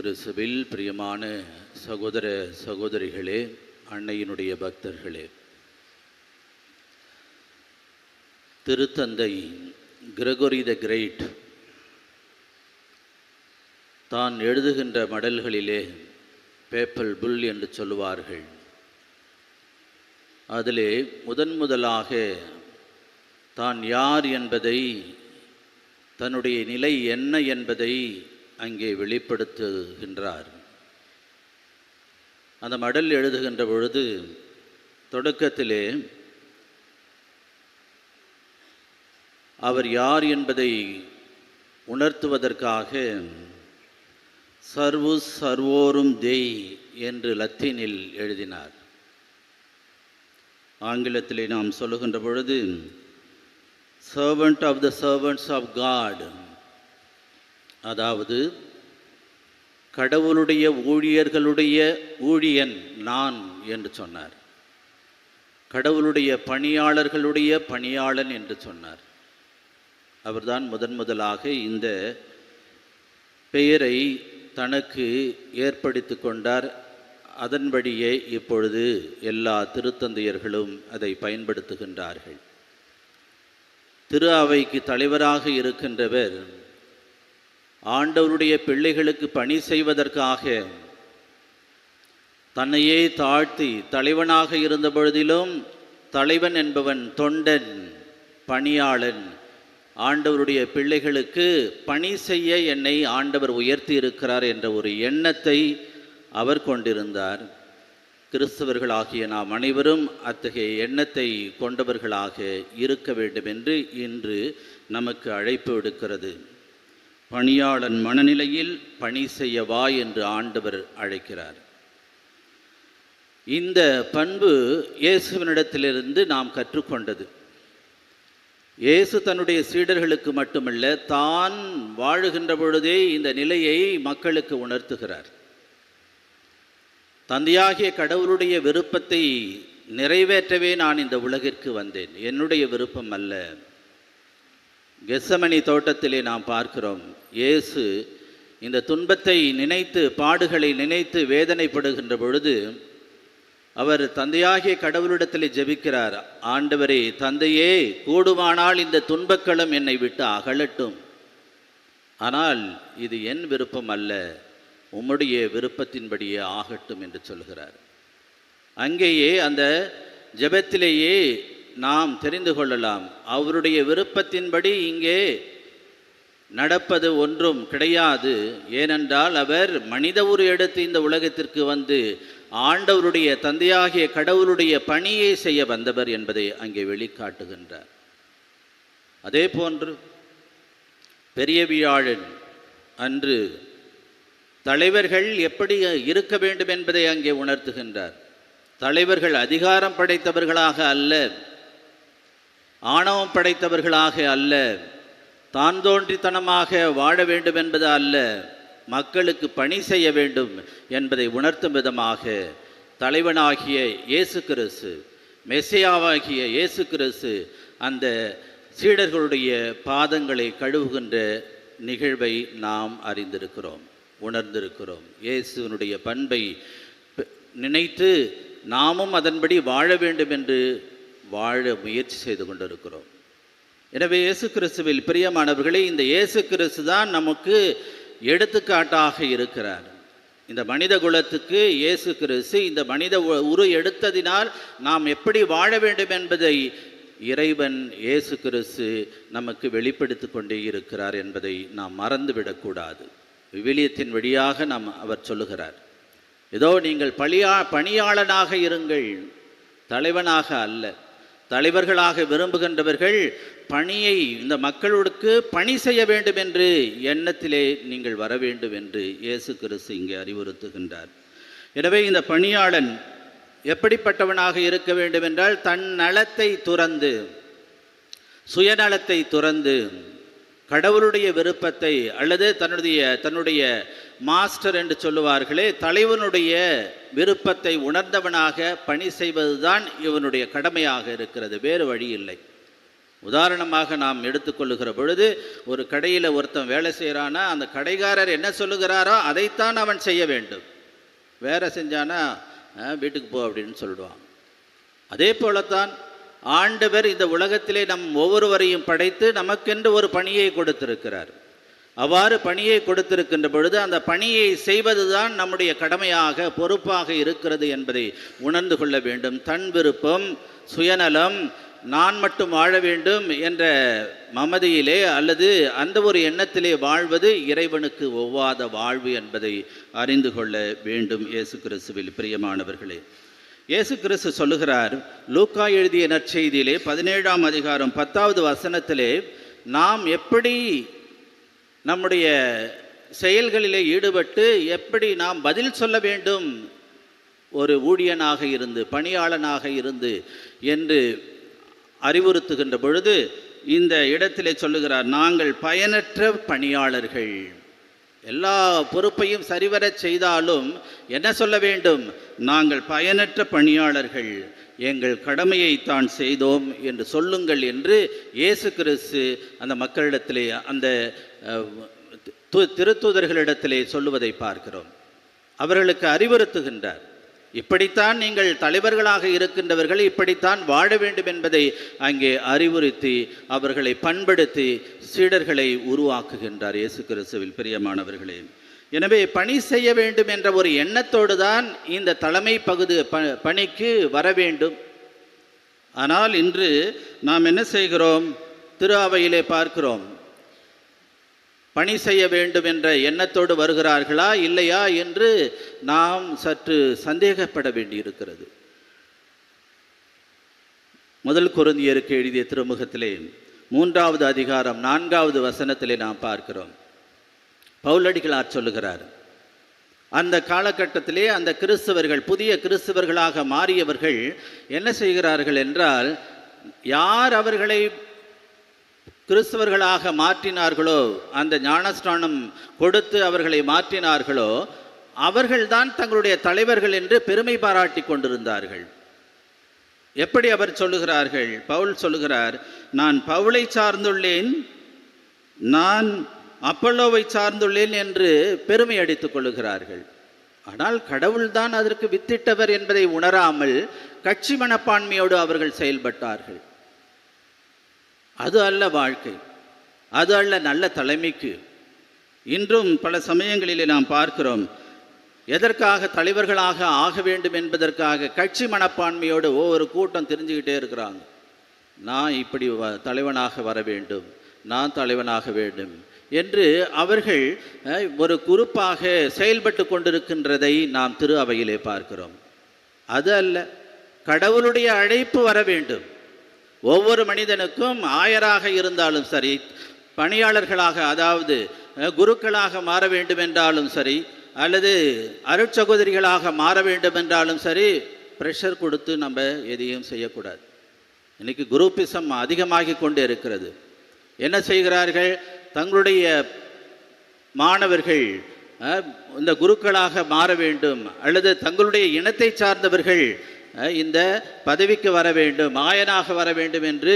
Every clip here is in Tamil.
கிறிஸ்துவில் பிரியமான சகோதர சகோதரிகளே, அன்னையினுடைய பக்தர்களே, திருத்தந்தை கிரகோரி த கிரேட் தான் எழுதுகின்ற மடல்களிலே பேப்பல் புல் என்று சொல்லுவார்கள். அதிலே முதலாக தான் யார் என்பதை, தன்னுடைய நிலை என்ன என்பதை அங்கே வெளிப்படுத்துகின்றார். அந்த மடல் எழுதுகின்ற பொழுது தொடக்கத்திலே அவர் யார் என்பதை உணர்த்துவதற்காக சர்வுஸ் சர்வோரும் தேய் என்று லத்தீனில் எழுதினார். ஆங்கிலத்திலே நாம் சொல்லுகின்ற பொழுது servant of the servants of God, அதாவது கடவுளுடைய ஊழியர்களுடைய ஊழியன் நான் என்று சொன்னார். கடவுளுடைய பணியாளர்களுடைய பணியாளன் என்று சொன்னார். அவர்தான் முதலாக இந்த பெயரை தனக்கு ஏற்படுத்தி கொண்டார். அதன்படியே இப்பொழுது எல்லா திருத்தந்தையர்களும் அதை பயன்படுத்துகின்றார்கள். திரு அவைக்கு தலைவராக இருக்கின்றவர் ஆண்டவருடைய பிள்ளைகளுக்கு பணி செய்வதற்காக தன்னையே தாழ்த்தி தலைவனாக இருந்த பொழுதிலும், தலைவன் என்பவன் தொண்டன், பணியாளன், ஆண்டவருடைய பிள்ளைகளுக்கு பணி செய்ய என்னை ஆண்டவர் உயர்த்தி இருக்கிறார் என்ற ஒரு எண்ணத்தை அவர் கொண்டிருந்தார். கிறிஸ்தவர்களாகிய நாம் அனைவரும் அத்தகைய எண்ணத்தை கொண்டவர்களாக இருக்க வேண்டும் என்று இன்று நமக்கு அழைப்பு விடுக்கிறது. பணியாளன் மனநிலையில் பணி செய்ய வா என்று ஆண்டவர் அழைக்கிறார். இந்த பண்பு இயேசுவினிடத்திலிருந்து நாம் கற்றுக்கொண்டது. இயேசு தன்னுடைய சீடர்களுக்கு மட்டுமல்ல, தான் வாழுகின்ற பொழுதே இந்த நிலையை மக்களுக்கு உணர்த்துகிறார். தந்தையாகிய கடவுளுடைய விருப்பத்தை நிறைவேற்றவே நான் இந்த உலகிற்கு வந்தேன், என்னுடைய விருப்பம் அல்ல. கெத்சமனி தோட்டத்திலே நாம் பார்க்கிறோம், இயேசு இந்த துன்பத்தை நினைத்து, பாடுகளை நினைத்து வேதனைப்படுகின்ற பொழுது அவர் தந்தையாகிய கடவுளிடத்திலே ஜெபிக்கிறார். ஆண்டவரே, தந்தையே, கூடுமானால் இந்த துன்பக்களம் என்னை விட்டு அகலட்டும், ஆனால் இது என் விருப்பம் அல்ல, உம்முடைய விருப்பத்தின்படியே ஆகட்டும் என்று சொல்கிறார். அங்கேயே அந்த ஜெபத்திலேயே நாம் தெரிந்து கொள்ளலாம், அவருடைய விருப்பத்தின்படி இங்கே நடப்பது ஒன்றும் கிடையாது. ஏனென்றால் அவர் மனித உரு எடுத்து இந்த உலகத்திற்கு வந்து ஆண்டவருடைய தந்தையாகிய கடவுளுடைய பணியை செய்ய வந்தவர் என்பதை அங்கே வெளிக்காட்டுகின்றார். அதே போன்று பெரிய வியாழன் அன்று தலைவர்கள் எப்படி இருக்க வேண்டும் என்பதை அங்கே உணர்த்துகின்றார். தலைவர்கள் அதிகாரம் படைத்தவர்களாக அல்ல, ஆணவம் படைத்தவர்களாக அல்ல, தான் தோன்றித்தனமாக வாழ வேண்டும் என்பது அல்ல, மக்களுக்கு பணி செய்ய வேண்டும் என்பதை உணர்த்தும் விதமாக தலைவனாகிய இயேசு கிறிஸ்து, மெசியாவாகிய இயேசு கிறிஸ்து அந்த சீடர்களுடைய பாதங்களை கழுவுகின்ற நிகழ்வை நாம் அறிந்திருக்கிறோம், உணர்ந்திருக்கிறோம். இயேசுவினுடைய பண்பை நினைத்து நாமும் அதன்படி வாழ வேண்டும் என்று வாழ முயற்சி செய்து கொண்டிருக்கிறோம். எனவே இயேசு கிறிஸ்துவில் பிரியமானவர்களே, இந்த இயேசு கிறிஸ்து தான் நமக்கு எடுத்துக்காட்டாக இருக்கிறார். இந்த மனித குலத்துக்கு இயேசு கிறிஸ்து இந்த மனித உரு எடுத்ததினால் நாம் எப்படி வாழ வேண்டும் என்பதை இறைவன் இயேசு கிறிஸ்து நமக்கு வெளிப்படுத்தி கொண்டே இருக்கிறார் என்பதை நாம் மறந்துவிடக்கூடாது. விவிலியத்தின் வழியாக அவர் சொல்லுகிறார், ஏதோ நீங்கள் பணியாளனாக இருங்கள், தலைவனாக அல்ல. தலைவர்களாக விரும்புகின்றவர்கள் பணியை, இந்த மக்களுக்கு பணி செய்ய வேண்டும் என்று எண்ணத்திலே நீங்கள் வர வேண்டும் என்று இயேசு கிறிஸ்து இங்கே அறிவுறுத்துகின்றார். எனவே இந்த பணியாளன் எப்படிப்பட்டவனாக இருக்க வேண்டும் என்றால், தன் நலத்தை துறந்து, சுயநலத்தை துறந்து, கடவுளுடைய விருப்பத்தை அல்லது தன்னுடைய மாஸ்டர் என்று சொல்லுவார்களே, தலைவனுடைய விருப்பத்தை உணர்ந்தவனாக பணி செய்வதுதான் இவனுடைய கடமையாக இருக்கிறது, வேறு வழி இல்லை. உதாரணமாக நாம் எடுத்துக்கொள்ளுகிற பொழுது, ஒரு கடையில் ஒருத்தன் வேலை செய்கிறானா, அந்த கடைக்காரர் என்ன சொல்லுகிறாரோ அதைத்தான் அவன் செய்ய வேண்டும். வேற செஞ்சானா வீட்டுக்கு போ அப்படின்னு சொல்லிடுவான். அதே போலத்தான் ஆண்டவர் இந்த உலகத்திலே நம் ஒவ்வொருவரையும் படைத்து நமக்கென்று ஒரு பணியை கொடுத்திருக்கிறார். அவ்வாறு பணியை கொடுத்திருக்கின்ற பொழுது அந்த பணியை செய்வதுதான் நம்முடைய கடமையாக, பொறுப்பாக இருக்கிறது என்பதை உணர்ந்து கொள்ள வேண்டும். தன் விருப்பம், சுயநலம், நான் மட்டும் வாழ வேண்டும் என்ற மமதியிலே அல்லது அந்த ஒரு எண்ணத்திலே வாழ்வது இறைவனுக்கு ஒவ்வாத வாழ்வு என்பதை அறிந்து கொள்ள வேண்டும். இயேசு கிறிஸ்துவில் பிரியமானவர்களே, இயேசு கிறிஸ்து சொல்லுகிறார், லூக்கா எழுதிய நற்செய்தியிலே 17ஆம் அதிகாரம் 10வது வசனத்திலே, நாம் எப்படி நம்முடைய செயல்களிலே ஈடுபட்டு எப்படி நாம் பதில் சொல்ல வேண்டும் ஒரு ஊழியனாக இருந்து, பணியாளனாக இருந்து என்று அறிவுறுத்துகின்ற பொழுது இந்த இடத்திலே சொல்லுகிறார், நாங்கள் பயனற்ற பணியாளர்கள். எல்லா பொறுப்பையும் சரிவர செய்தாலும் என்ன சொல்ல வேண்டும்? நாங்கள் பயனற்ற பணியாளர்கள், எங்கள் கடமையை தான் செய்தோம் என்று சொல்லுங்கள் என்று இயேசு கிறிஸ்து அந்த மக்களிடத்திலே, அந்த திருத்தூதர்களிடத்திலே சொல்லுவதை பார்க்கிறோம். அவர்களுக்கு அறிவுறுத்துகின்றார், இப்படித்தான் நீங்கள் தலைவர்களாக இருக்கின்றவர்கள் இப்படித்தான் வாழ வேண்டும் என்பதை அங்கே அறிவுறுத்தி அவர்களை பண்படுத்தி சீடர்களை உருவாக்குகின்றார் இயேசு கிறிஸ்துவில் பிரியமானவர்களே. எனவே பணி செய்ய வேண்டும் என்ற ஒரு எண்ணத்தோடு தான் இந்த தலைமை பணிக்கு வர வேண்டும். ஆனால் இன்று நாம் என்ன செய்கிறோம்? திரு அவையிலே பார்க்கிறோம், பணி செய்ய வேண்டும் என்ற எண்ணத்தோடு வருகிறார்களா இல்லையா என்று நாம் சற்று சந்தேகப்பட வேண்டியிருக்கிறது. முதல் கொரிந்தியருக்கு எழுதிய திருமுகத்திலே 3வது அதிகாரம் 4வது வசனத்திலே நாம் பார்க்கிறோம். பவுலடிகளார் சொல்லுகிறார், அந்த காலகட்டத்திலே அந்த கிறிஸ்தவர்கள், புதிய கிறிஸ்தவர்களாக மாறியவர்கள் என்ன செய்கிறார்கள் என்றால், யார் அவர்களை கிறிஸ்தவர்களாக மாற்றினார்களோ, அந்த ஞானஸ்நானம் கொடுத்து அவர்களை மாற்றினார்களோ, அவர்கள்தான் தங்களுடைய தலைவர்கள் என்று பெருமை பாராட்டி கொண்டிருந்தார்கள். எப்படி அவர் சொல்லுகிறார்கள்? பவுல் சொல்லுகிறார், நான் பவுலை சார்ந்துள்ளேன், நான் அப்பல்லோவை சார்ந்துள்ளேன் என்று பெருமை அடித்துக் கொள்ளுகிறார்கள். ஆனால் கடவுள்தான் அதற்கு வித்திட்டவர் என்பதை உணராமல் கட்சி மனப்பான்மையோடு அவர்கள் செயல்பட்டார்கள். அது அல்ல வாழ்க்கை, அது அல்ல நல்ல தலைமைக்கு. இன்றும் பல சமயங்களிலே நாம் பார்க்கிறோம், எதற்காக தலைவர்களாக ஆக வேண்டும் என்பதற்காக கட்சி மனப்பான்மையோடு ஒவ்வொரு கூட்டம் தெரிஞ்சுக்கிட்டே இருக்கிறாங்க. நான் இப்படி தலைவனாக வர வேண்டும், நான் தலைவனாக வேண்டும் என்று அவர்கள் ஒரு குரூப்பாக செயல்பட்டு கொண்டிருக்கின்றதை நாம் திரு அவையிலே பார்க்கிறோம். அது அல்ல, கடவுளுடைய அழைப்பு வர வேண்டும். ஒவ்வொரு மனிதனுக்கும் ஆயராக இருந்தாலும் சரி, பணியாளர்களாக அதாவது குருக்களாக மாற வேண்டும் என்றாலும் சரி, அல்லது அருட்சகோதரிகளாக மாற வேண்டும் என்றாலும் சரி, ப்ரெஷர் கொடுத்து நம்ம எதையும் செய்யக்கூடாது. இன்னைக்கு குரூப்பிசம் அதிகமாகி கொண்டு இருக்கிறது. என்ன செய்கிறார்கள்? தங்களுடைய மாணவர்கள் இந்த குருக்களாக மாற வேண்டும், அல்லது தங்களுடைய இனத்தை சார்ந்தவர்கள் இந்த பதவிக்கு வர வேண்டும், ஆயனாக வர வேண்டும் என்று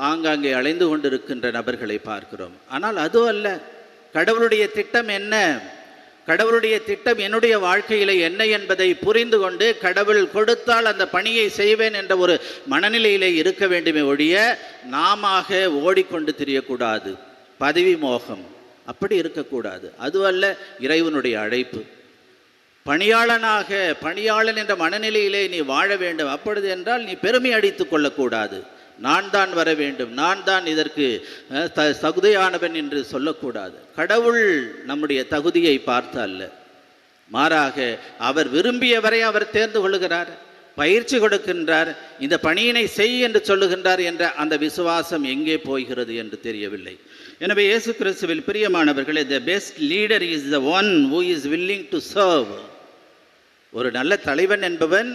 ஆங்காங்கே அலைந்து கொண்டிருக்கின்ற நபர்களை பார்க்கிறோம். ஆனால் அது அல்ல. கடவுளுடைய திட்டம் என்ன? கடவுளுடைய திட்டம் என்னுடைய வாழ்க்கையில் என்ன என்பதை புரிந்து கொண்டு கடவுள் கொடுத்தால் அந்த பணியை செய்வேன் என்ற ஒரு மனநிலையிலே இருக்க வேண்டுமே ஒழிய நாம ஓடிக்கொண்டு தெரியக்கூடாது. பதவி மோகம் அப்படி இருக்கக்கூடாது. அதுவல்ல இறைவனுடைய அழைப்பு. பணியாளன் என்ற மனநிலையிலே நீ வாழ வேண்டும். அப்பொழுது என்றால் நீ பெருமை அடித்துக் கொள்ளக்கூடாது. நான் தான் வர வேண்டும், நான் தான் இதற்கு தகுதியானவன் என்று சொல்லக்கூடாது. கடவுள் நம்முடைய தகுதியை பார்த்து அல்ல, மாறாக அவர் விரும்பியவரை அவர் தேர்ந்து கொள்ளுகிறார், பயிற்சி கொடுக்கின்றார், இந்த பணியினை செய் என்று சொல்லுகின்றார் என்ற அந்த விசுவாசம் எங்கே போகிறது என்று தெரியவில்லை. எனவே இயேசு கிறிஸ்துவில் பிரியமானவர்களே, the best leader is the one who is willing to serve. ஒரு நல்ல தலைவன் என்பவன்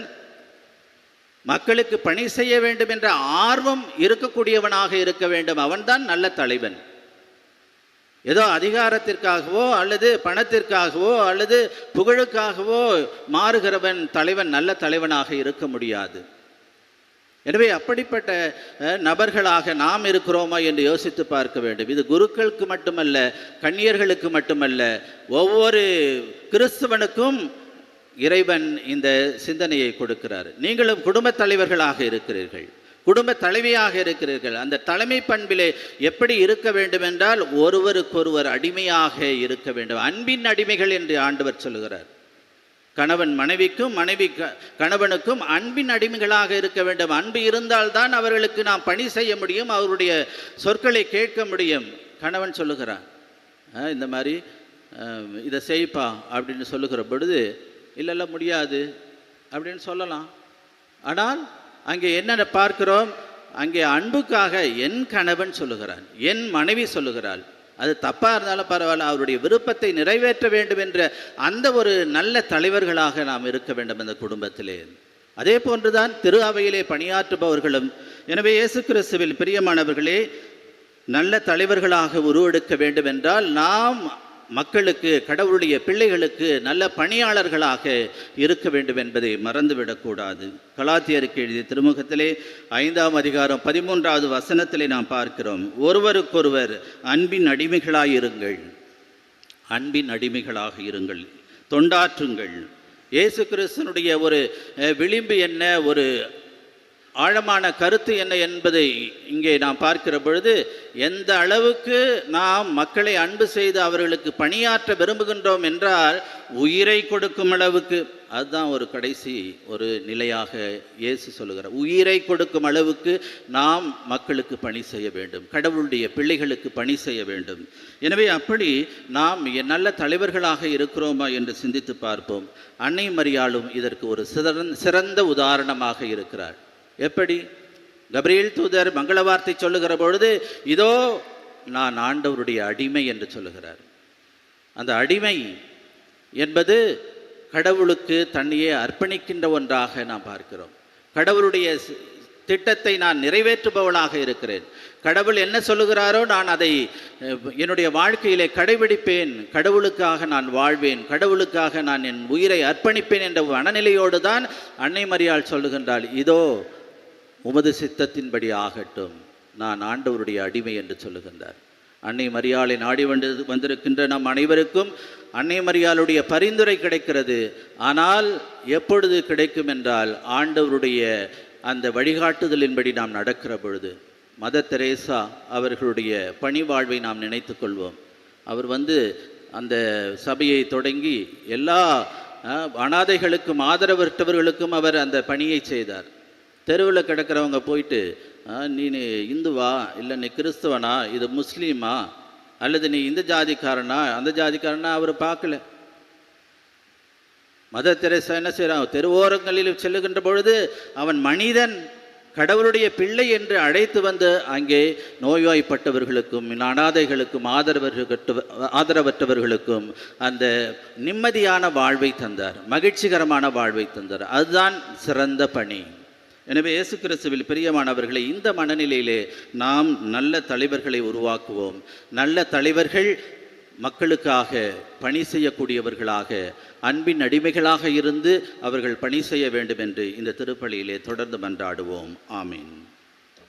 மக்களுக்கு பணி செய்ய வேண்டும் என்ற ஆர்வம் இருக்கக்கூடியவனாக இருக்க வேண்டும். அவன்தான் நல்ல தலைவன். ஏதோ அதிகாரத்திற்காகவோ அல்லது பணத்திற்காகவோ அல்லது புகழுக்காகவோ மாறுகிறவன் தலைவன் நல்ல தலைவனாக இருக்க முடியாது. எனவே அப்படிப்பட்ட நபர்களாக நாம் இருக்கிறோமா என்று யோசித்து பார்க்க வேண்டும். இது குருக்களுக்கு மட்டுமல்ல, கன்னியர்களுக்கு மட்டுமல்ல, ஒவ்வொரு கிறிஸ்தவனுக்கும் இறைவன் இந்த சிந்தனையை கொடுக்கிறார். நீங்களும் குடும்பத் தலைவர்களாக இருக்கிறீர்கள், குடும்ப தலைவியாக இருக்கிறீர்கள். அந்த தலைமை பண்பிலே எப்படி இருக்க வேண்டும் என்றால் ஒருவருக்கொருவர் அடிமையாக இருக்க வேண்டும். அன்பின் அடிமைகள் என்று ஆண்டவர் சொல்லுகிறார். கணவன் மனைவிக்கும், மனைவி கணவனுக்கும் அன்பின் அடிமைகளாக இருக்க வேண்டும். அன்பு இருந்தால்தான் அவர்களுக்கு நாம் பணி செய்ய முடியும், அவருடைய சொற்களை கேட்க முடியும். கணவன் சொல்லுகிறான், இந்த மாதிரி இதை செய்ப்பா அப்படின்னு சொல்லுகிற பொழுது, இல்லைல்ல முடியாது அப்படின்னு சொல்லலாம். ஆனால் அங்கே என்ன பார்க்கிறோம்? அங்கே அன்புக்காக என் கணவன் சொல்லுகிறான், என் மனைவி சொல்லுகிறாள். அது தப்பாக இருந்தாலும் பரவாயில்ல, அவருடைய விருப்பத்தை நிறைவேற்ற வேண்டும் என்ற அந்த ஒரு நல்ல தலைவர்களாக நாம் இருக்க வேண்டும் அந்த குடும்பத்திலே. அதே போன்றுதான் திரு அவையிலே பணியாற்றுபவர்களும். எனவே இயேசு கிறிஸ்துவில் பிரியமானவர்களே, நல்ல தலைவர்களாக உருவெடுக்க வேண்டும் என்றால் நாம் மக்களுக்கு, கடவுளுடைய பிள்ளைகளுக்கு நல்ல பணியாளர்களாக இருக்க வேண்டும் என்பதை மறந்துவிடக்கூடாது. கலாத்தியருக்கு எழுதிய திருமுகத்திலே 5ஆம் அதிகாரம் 13வது வசனத்திலே நாம் பார்க்கிறோம், ஒருவருக்கொருவர் அன்பின் அடிமைகளாயிருங்கள், அன்பின் அடிமைகளாக இருங்கள், தொண்டாற்றுங்கள். இயேசு கிறிஸ்துனுடைய ஒரு விளிம்பு என்ன, ஒரு ஆழமான கருத்து என்ன என்பதை இங்கே நாம் பார்க்கிற பொழுது, எந்த அளவுக்கு நாம் மக்களை அன்பு செய்து அவர்களுக்கு பணியாற்ற விரும்புகின்றோம் என்றால் உயிரை கொடுக்கும் அளவுக்கு, அதுதான் ஒரு கடைசி ஒரு நிலையாக இயேசு சொல்லுகிறார். உயிரை கொடுக்கும் அளவுக்கு நாம் மக்களுக்கு பணி செய்ய வேண்டும், கடவுளுடைய பிள்ளைகளுக்கு பணி செய்ய வேண்டும். எனவே அப்படி நாம் நல்ல தலைவர்களாக இருக்கிறோமா என்று சிந்தித்து பார்ப்போம். அன்னை மரியாளும் இதற்கு ஒரு சிறந்த உதாரணமாக இருக்கிறார். எப்படி? கபிரியேல் தூதர் மங்கள வார்த்தை சொல்லுகிற பொழுது, இதோ நான் ஆண்டவருடைய அடிமை என்று சொல்லுகிறார். அந்த அடிமை என்பது கடவுளுக்கு தன்னையே அர்ப்பணிக்கின்ற ஒன்றாக நாம் பார்க்கிறோம். கடவுளுடைய திட்டத்தை நான் நிறைவேற்றுபவளாக இருக்கிறேன். கடவுள் என்ன சொல்லுகிறாரோ நான் அதை என்னுடைய வாழ்க்கையிலே கடைபிடிப்பேன், கடவுளுக்காக நான் வாழ்வேன், கடவுளுக்காக நான் என் உயிரை அர்ப்பணிப்பேன் என்ற மனநிலையோடு தான் அன்னை மரியாள் சொல்லுகின்றாள், இதோ உமது சித்தத்தின்படி ஆகட்டும், நான் ஆண்டவருடைய அடிமை என்று சொல்லுகின்றார். அன்னை மரியாளை நாடி வந்திருக்கின்ற நம் அனைவருக்கும் அன்னை மரியாளுடைய பரிந்துரை கிடைக்கிறது. ஆனால் எப்பொழுது கிடைக்கும் என்றால் ஆண்டவருடைய அந்த வழிகாட்டுதலின்படி நாம் நடக்கிற பொழுது. மதர் தெரேசா அவர்களுடைய பணி வாழ்வை நாம் நினைத்து கொள்வோம். அவர் அந்த சபையை தொடங்கி எல்லா அனாதைகளுக்கும் ஆதரவற்றவர்களுக்கும் அவர் அந்த பணியை செய்தார். தெருவில் கிடக்கிறவங்க போயிட்டு, நீ இந்துவா, இல்லை நீ கிறிஸ்தவனா, இது முஸ்லீமா, அல்லது நீ இந்த ஜாதிக்காரனா அந்த ஜாதிக்காரனா அவர் பார்க்கல. மதர் தெரேசா என்ன செய்கிறான்? தெருவோரங்களில் செல்லுகின்ற பொழுது அவன் மனிதன், கடவுளுடைய பிள்ளை என்று அழைத்து வந்து அங்கே நோய்வாய்ப்பட்டவர்களுக்கும் அனாதைகளுக்கும் ஆதரவற்றவர்களுக்கும் அந்த நிம்மதியான வாழ்வை தந்தார், மகிழ்ச்சிகரமான வாழ்வை தந்தார். அதுதான் சிறந்த பணி. எனவே இயேசு கிறிஸ்துவில் பிரியமானவர்களை, இந்த மனநிலையிலே நாம் நல்ல தலைவர்களை உருவாக்குவோம். நல்ல தலைவர்கள் மக்களுக்காக பணி செய்யக்கூடியவர்களாக, அன்பின் அடிமைகளாக இருந்து அவர்கள் பணி செய்ய வேண்டும் என்று இந்த திருப்பலியிலே தொடர்ந்து மன்றாடுவோம். ஆமீன்.